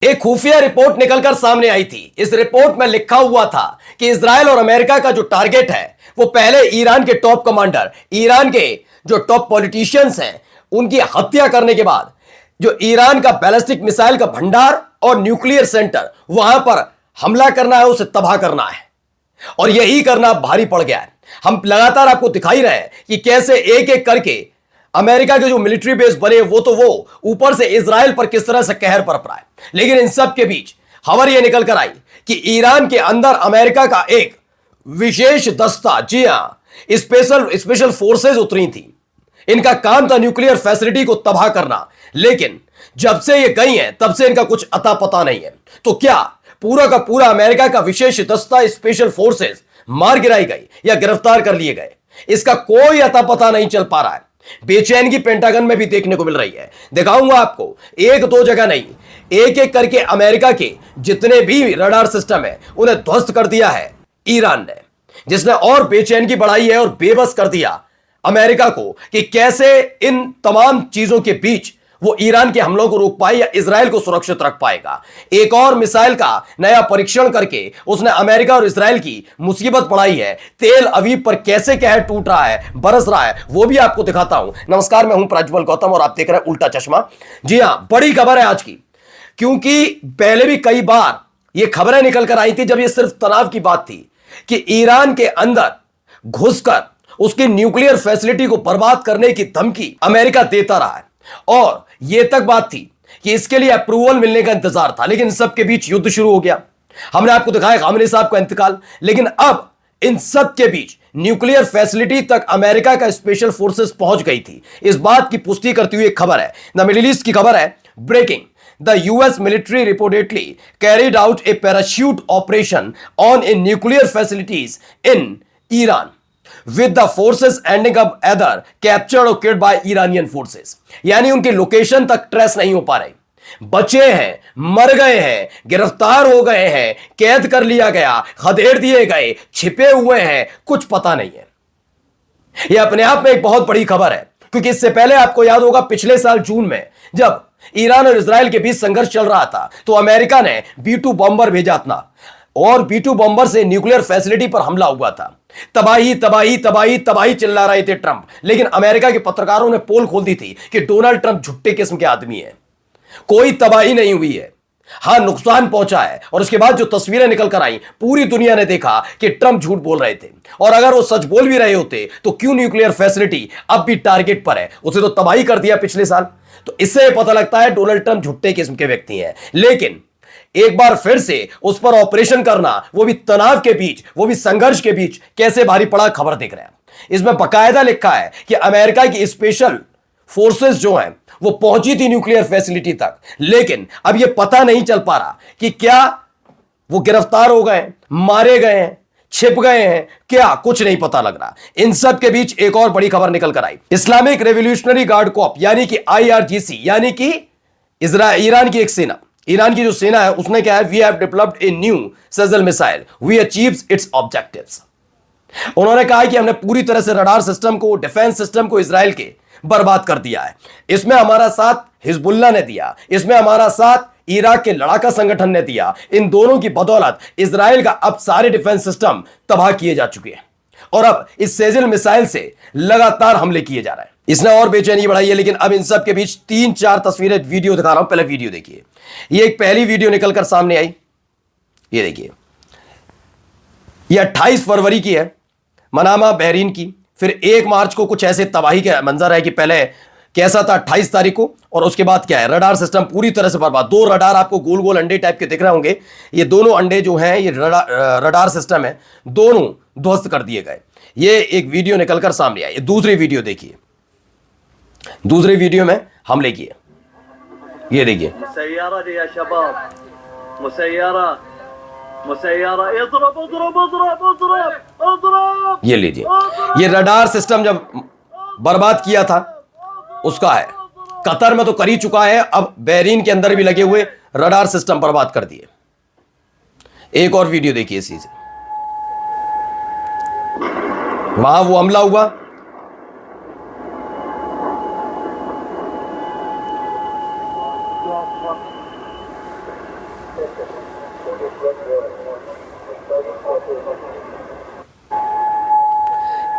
एक खुफिया रिपोर्ट निकलकर सामने आई थी। इस रिपोर्ट में लिखा हुआ था कि इजराइल और अमेरिका का जो टारगेट है वो पहले ईरान के टॉप कमांडर, ईरान के जो टॉप पॉलिटिशियंस हैं, उनकी हत्या करने के बाद जो ईरान का बैलिस्टिक मिसाइल का भंडार और न्यूक्लियर सेंटर वहां पर हमला करना है, उसे तबाह करना है। और यही करना भारी पड़ गया है। हम लगातार आपको दिखाई रहे हैं कि कैसे एक एक करके अमेरिका के जो मिलिट्री बेस बने वो ऊपर से इजराइल पर किस तरह से कहर बरप रहा है। लेकिन इन सब के बीच खबर यह निकल कर आई कि ईरान के अंदर अमेरिका का एक विशेष दस्ता, जी हां, स्पेशल फोर्सेस उतरी थी। इनका काम था न्यूक्लियर फैसिलिटी को तबाह करना। लेकिन जब से ये गई हैं तब से इनका कुछ अता पता नहीं है। तो क्या पूरा का पूरा अमेरिका का विशेष दस्ता, स्पेशल फोर्सेस मार गिराई गई या गिरफ्तार कर लिए गए? इसका कोई अता पता नहीं चल पा रहा है। बेचैनगी पेंटागन में भी देखने को मिल रही है। दिखाऊंगा आपको, एक दो जगह नहीं, एक एक करके अमेरिका के जितने भी रडार सिस्टम है उन्हें ध्वस्त कर दिया है ईरान ने, जिसने और बेचैनगी बढ़ाई है और बेबस कर दिया अमेरिका को कि कैसे इन तमाम चीजों के बीच वो ईरान के हमलों को रोक पाए या इजराइल को सुरक्षित रख पाएगा। एक और मिसाइल का नया परीक्षण करके उसने अमेरिका और इजराइल की मुसीबत बढ़ाई है। तेल अवीव पर कैसे कहर टूट रहा है, बरस रहा है, वो भी आपको दिखाता हूं। नमस्कार, मैं हूं प्रज्वल गौतम और आप देख रहे हैं उल्टा चश्मा। जी हां, बड़ी खबर है आज की, क्योंकि पहले भी कई बार ये खबरें निकल कर आई थी जब ये सिर्फ तनाव की बात थी कि ईरान के अंदर घुसकर उसकी न्यूक्लियर फैसिलिटी को बर्बाद करने की धमकी अमेरिका देता रहा है। और यह तक बात थी कि इसके लिए अप्रूवल मिलने का इंतजार था। लेकिन सबके बीच युद्ध शुरू हो गया। हमने आपको दिखाया खामनेई साहब का इंतकाल। लेकिन अब इन सब के बीच न्यूक्लियर फैसिलिटी तक अमेरिका का स्पेशल फोर्सेस पहुंच गई थी। इस बात की पुष्टि करती हुई एक खबर है, द मिडिल ईस्ट की खबर है, breaking. The US military reportedly carried out a parachute operation on a nuclear facilities in Iran, with the forces ending up either captured or killed by Iranian forces। यानी उनकी location तक trace नहीं हो पा रही, बचे हैं, मर गए हैं, गिरफ्तार हो गए हैं, कैद कर लिया गया, खदेड़ दिए गए, छिपे हुए हैं, कुछ पता नहीं है। यह अपने आप में एक बहुत बड़ी खबर है, क्योंकि इससे पहले आपको याद होगा पिछले साल जून में जब ईरान और इजराइल के बीच संघर्ष चल रहा था तो अमेरिका ने B-2 बॉम्बर भेजा था और B-2 बॉम्बर से न्यूक्लियर फैसिलिटी पर हमला हुआ था। तबाही तबाही तबाही तबाही चिल्ला रहे थे ट्रंप। लेकिन अमेरिका के पत्रकारों ने पोल खोल दी थी कि डोनाल्ड ट्रंप झुट्टे किस्म के आदमी है, कोई तबाही नहीं हुई है। हां, नुकसान पहुंचा है। और उसके बाद जो तस्वीरें निकल कर आई, पूरी दुनिया ने देखा कि ट्रंप झूठ बोल रहे थे। और अगर वो सच बोल भी रहे होते तो क्यों न्यूक्लियर फैसिलिटी अब भी टारगेट पर है? उसे तो तबाही कर दिया पिछले साल। तो इससे पता लगता है डोनाल्ड ट्रंप झुट्टे किस्म के व्यक्ति हैं। लेकिन एक बार फिर से उस पर ऑपरेशन करना, वो भी तनाव के बीच, वो भी संघर्ष के बीच, कैसे भारी पड़ा खबर देख रहे हैं। इसमें बकायदा लिखा है कि अमेरिका की स्पेशल फोर्सेस जो हैं वो पहुंची थी न्यूक्लियर फैसिलिटी तक। लेकिन अब यह पता नहीं चल पा रहा कि क्या वो गिरफ्तार हो गए, मारे गए हैं, छिप गए हैं, क्या कुछ नहीं पता लग रहा। इन सब के बीच एक और बड़ी खबर निकल कर आई। इस्लामिक रेवोल्यूशनरी गार्ड कॉर्प यानी कि IRGC, यानी कि ईरान की एक सेना, ईरान की जो सेना है उसने क्या है, we have developed a new Sejjil missile, we achieves its objectives. उन्होंने कहा कि हमने पूरी तरह से रडार सिस्टम को, डिफेंस सिस्टम को इजराइल के बर्बाद कर दिया है। इसमें हमारा साथ हिजबुल्लाह ने दिया, इसमें हमारा साथ इराक के लड़ाका संगठन ने दिया। इन दोनों की बदौलत इजराइल का अब सारे डिफेंस सिस्टम तबाह किए जा चुके हैं और अब इस सेजल मिसाइल से लगातार हमले किए जा रहे हैं। इसने और बेचैनी बढ़ाई है। लेकिन अब इन सब के बीच 3-4 तस्वीरें, वीडियो दिखा रहा हूं। पहले वीडियो देखिए। ये एक पहली वीडियो निकलकर सामने आई, ये देखिए। ये 28 फरवरी की है, मनामा बहरीन की। फिर 1 मार्च को कुछ ऐसे तबाही के मंजर है कि पहले कैसा था 28 तारीख को, और उसके बाद क्या है, रडार सिस्टम पूरी तरह से बर्बाद। 2 रडार आपको गोल गोल अंडे टाइप के दिख रहे होंगे। ये दोनों अंडे जो हैं ये रडार सिस्टम है, दोनों ध्वस्त कर दिए गए। ये एक वीडियो निकलकर सामने आई। दूसरी वीडियो देखिए। दूसरी वीडियो में हमले किए, ये देखिए। ये लीजिए, ये रडार सिस्टम जब बर्बाद किया था उसका है। कतर में तो कर ही चुका है, अब बहरीन के अंदर भी लगे हुए रडार सिस्टम बर्बाद कर दिए। एक और वीडियो देखिए इसी से। वहां वो हमला हुआ,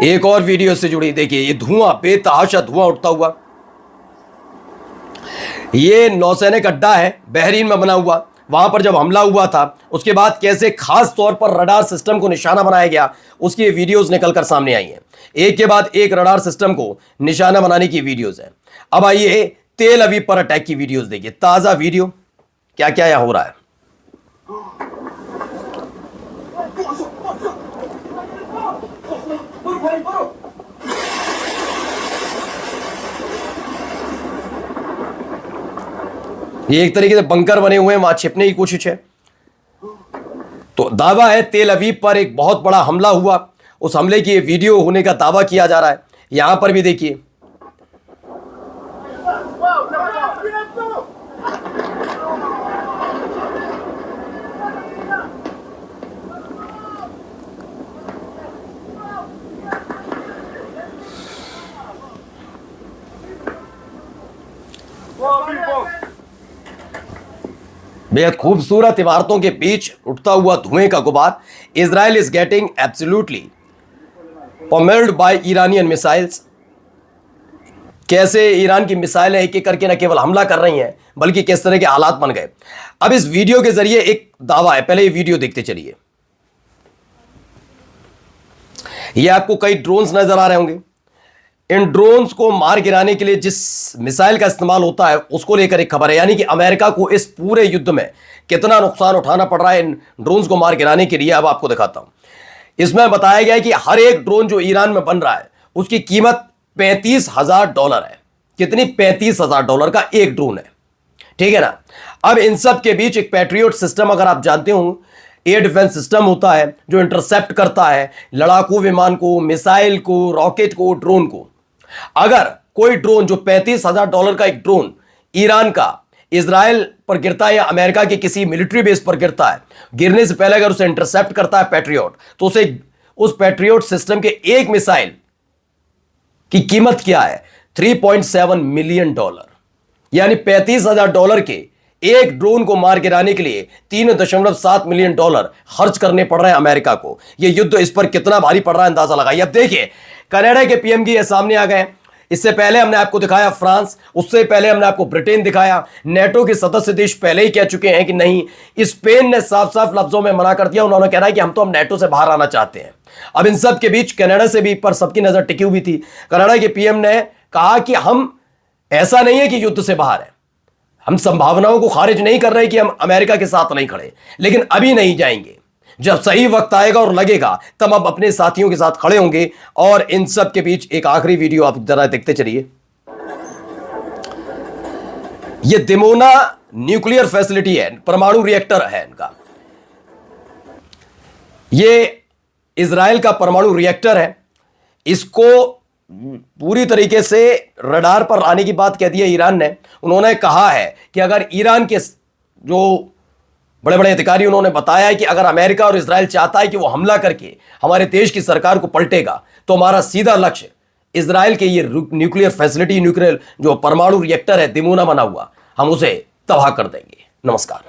एक और वीडियो से जुड़ी देखिए, ये धुआं, बेतहाशा धुआं उठता हुआ। ये नौसैनिक अड्डा है बहरीन में बना हुआ, वहां पर जब हमला हुआ था उसके बाद कैसे खास तौर पर रडार सिस्टम को निशाना बनाया गया, उसकी ये वीडियोस निकलकर सामने आई हैं। एक के बाद एक रडार सिस्टम को निशाना बनाने की वीडियोस हैं। अब आइए तेल अवीव पर अटैक की वीडियोस देखिए, ताजा वीडियो, क्या क्या यहां हो रहा है। ये एक तरीके से बंकर बने हुए हैं, वहां छिपने की कोशिश है। तो दावा है तेल अवीव पर एक बहुत बड़ा हमला हुआ, उस हमले की वीडियो होने का दावा किया जा रहा है। यहां पर भी देखिए, बेहद खूबसूरत इमारतों के बीच उठता हुआ धुएं का गुबार। Israel is getting absolutely pummelled by Iranian missiles. कैसे ईरान की मिसाइलें एक एक करके न केवल हमला कर रही हैं बल्कि किस तरह के हालात बन गए। अब इस वीडियो के जरिए एक दावा है, पहले ये वीडियो देखते चलिए। ये आपको कई ड्रोन्स नजर आ रहे होंगे। इन ड्रोन्स को मार गिराने के लिए जिस मिसाइल का इस्तेमाल होता है उसको लेकर एक खबर है, यानी कि अमेरिका को इस पूरे युद्ध में कितना नुकसान उठाना पड़ रहा है इन ड्रोन्स को मार गिराने के लिए। अब आपको दिखाता हूं। इसमें बताया गया है कि हर एक ड्रोन जो ईरान में बन रहा है उसकी कीमत $35,000 है। कितनी? $35,000 का एक ड्रोन है, ठीक है ना। अब इन सब के बीच एक पैट्रियोट सिस्टम, अगर आप जानते हो, एयर डिफेंस सिस्टम होता है जो इंटरसेप्ट करता है लड़ाकू विमान को, मिसाइल को, रॉकेट को, ड्रोन को। अगर कोई ड्रोन जो $35,000 का एक ड्रोन ईरान का इजराइल पर गिरता है या अमेरिका के किसी मिलिट्री बेस पर गिरता है, गिरने से पहले अगर उसे इंटरसेप्ट करता है पैट्रियोट, तो उसे उस पैट्रियोट सिस्टम के एक मिसाइल की कीमत क्या है? $3.7 मिलियन, यानी $35,000 के एक ड्रोन को मार गिराने के लिए $3.7 मिलियन खर्च करने पड़ रहे हैं अमेरिका को। यह युद्ध इस पर कितना भारी पड़ रहा है अंदाजा लगाइए। अब देखिए, कनाडा के पीएम की ये सामने आ गए। इससे पहले हमने आपको दिखाया फ्रांस, उससे पहले हमने आपको ब्रिटेन दिखाया। नेटो के सदस्य देश पहले ही कह चुके हैं कि नहीं। स्पेन ने साफ साफ लफ्जों में मना कर दिया, उन्होंने कहा है कि हम तो हम नेटो से बाहर आना चाहते हैं। अब इन सब के बीच कनाडा से भी पर सबकी नजर टिकी हुई थी। कनाडा के पीएम ने कहा कि हम, ऐसा नहीं है कि युद्ध से बाहर है, हम संभावनाओं को खारिज नहीं कर रहे कि हम अमेरिका के साथ नहीं खड़े, लेकिन अभी नहीं जाएंगे। जब सही वक्त आएगा और लगेगा तब हम अपने साथियों के साथ खड़े होंगे। और इन सब के बीच एक आखिरी वीडियो आप जरा देखते चलिए। ये दिमोना न्यूक्लियर फैसिलिटी है, परमाणु रिएक्टर है इनका। ये इजराइल का परमाणु रिएक्टर है। इसको पूरी तरीके से रडार पर लाने की बात कह दी है ईरान ने। उन्होंने कहा है कि अगर ईरान के जो बड़े बड़े अधिकारी, उन्होंने बताया है कि अगर अमेरिका और इजराइल चाहता है कि वो हमला करके हमारे देश की सरकार को पलटेगा, तो हमारा सीधा लक्ष्य इजराइल के ये न्यूक्लियर फैसिलिटी, न्यूक्लियर जो परमाणु रिएक्टर है दिमोना बना हुआ, हम उसे तबाह कर देंगे। नमस्कार।